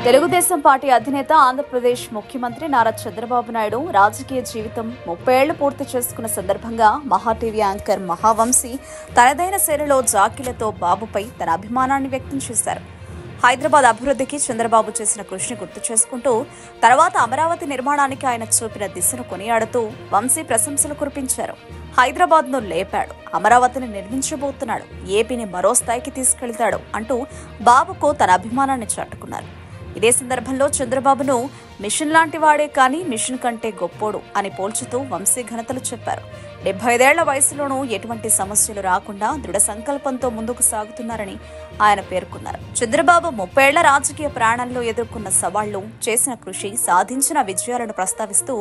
Telugu Desam party అధినేత ఆంధ్రప్రదేశ్ ముఖ్యమంత్రి నారా చంద్రబాబు నాయుడు రాజకీయ జీవితం 30 ఏళ్లు పూర్తి చేసుకున్న సందర్భంగా మహా టీవీ యాంకర్ మహావంశీ తనదైన శైలిలో జాకీలతో బాబుపై తన అభిమానాన్ని వ్యక్తం చేశారు. హైదరాబాద్ అభివృద్ధికి చంద్రబాబు చేసిన కృషిని గుర్తు చేసుకుంటూ తర్వాత అమరావతి నిర్మాణానికి ఆయన చూపిన దిశను కొనియాడుతూ వంశీ ప్రశంసలు కురిపించారు. హైదరాబాద్ను లేపాడు, అమరావతిని నిర్మించబోతున్నాడు, ఏపీని మరో స్థాయికి తీసుకెళ్తాడు అంటూ బాబుకు తన అభిమానాన్ని చాటుకున్నారు. ఇదే సందర్భంలో చంద్రబాబును మిషన్ లాంటి వాడే కానీ మిషన్ కంటే గొప్పోడు అని పోల్చుతూ వంశీ ఘనతలు చెప్పారు. 75 ఏళ్ల వయసులోనూ ఎటువంటి సమస్యలు రాకుండా దృఢ సంకల్పంతో ముందుకు సాగుతున్నారని ఆయన పేర్కొన్నారు. చంద్రబాబు 30 ఏళ్ల రాజకీయ ప్రయాణంలో ఎదుర్కొన్న సవాళ్లు, చేసిన కృషి, సాధించిన విజయాలను ప్రస్తావిస్తూ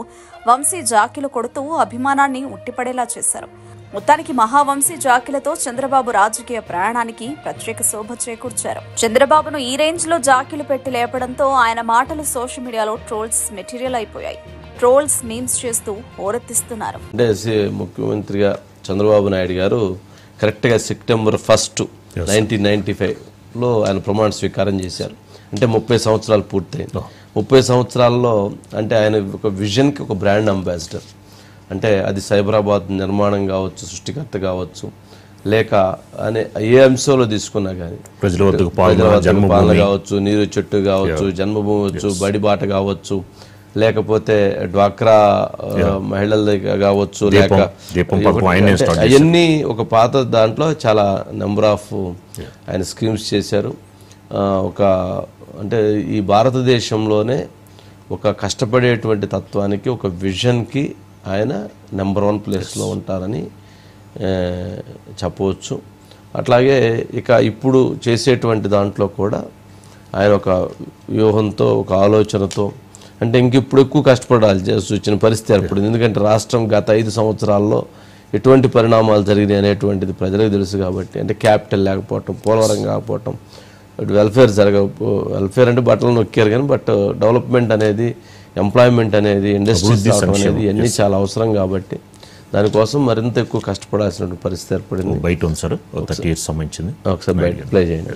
వంశీ జాకీలు కొడుతూ అభిమానాన్ని ఉట్టిపడేలా చేశారు. మొత్తానికి మహావంశీ జాకీలతో చంద్రబాబు రాజకీయ ప్రయాణానికి ప్రత్యేక శోభ చేకూర్చారు. చంద్రబాబును ఈ రేంజ్ లో జాకీలు పెట్టి లేపడంతో ఆయన మాటలు సోషల్ మీడియాలో ట్రోల్స్ మెటీరియల్ అయిపోయాయి. ట్రోల్స్ మీమ్స్ చేస్తూ హోరెత్తిస్తున్నారు. అంటే ముఖ్యమంత్రిగా చంద్రబాబు నాయుడు గారు కరెక్ట్గా సెప్టెంబర్ 1, 1995లో ఆయన ప్రమాణ స్వీకారం చేశారు. అంటే 30 సంవత్సరాలు పూర్తయింది. 30 సంవత్సరాల్లో అంటే ఆయన ఒక విజన్కి ఒక బ్రాండ్ అంబాసిడర్. అంటే అది సైబరాబాద్ నిర్మాణం కావచ్చు, సృష్టికర్త కావచ్చు, లేక అనే ఏ అంశంలో తీసుకున్నా కానీ ప్రజల పాలన కావచ్చు, నీరు చెట్టు కావచ్చు, జన్మభూమి కావచ్చు, బడిబాట కావచ్చు, లేకపోతే డ్వాక్రా మహిళల కావచ్చు, లేక అవన్నీ ఒక పాత దాంట్లో చాలా నెంబర్ ఆఫ్ ఆయన స్కీమ్స్ చేశారు. ఒక అంటే ఈ భారతదేశంలోనే ఒక కష్టపడేటువంటి తత్వానికి, ఒక విజన్కి ఆయన నెంబర్ 1 ప్లేస్లో ఉంటారని చెప్పవచ్చు. అట్లాగే ఇక ఇప్పుడు చేసేటువంటి దాంట్లో కూడా ఆయన ఒక వ్యూహంతో, ఒక ఆలోచనతో, అంటే ఇంకిప్పుడు ఎక్కువ కష్టపడాలి వచ్చిన పరిస్థితి ఏర్పడింది. ఎందుకంటే రాష్ట్రం గత 5 సంవత్సరాల్లో ఎటువంటి పరిణామాలు జరిగినాయి అనేటువంటిది ప్రజలకు తెలుసు. కాబట్టి అంటే క్యాపిటల్ లేకపోవటం, పోలవరం కాకపోవటం, వెల్ఫేర్ వెల్ఫేర్ అంటే బట్టలు నొక్కారు కానీ బట్ డెవలప్మెంట్ అనేది, ఎంప్లాయ్మెంట్ అనేది, ఇండస్ట్రీస్ అనేది ఇవన్నీ చాలా అవసరం. కాబట్టి దానికోసం మరింత ఎక్కువ కష్టపడాల్సిన పరిస్థితి ఏర్పడింది. బయట ఉంది సార్, 30 ఇయర్స్ సంబంధించింది. ఒకసారి బయట ప్లే చేయండి.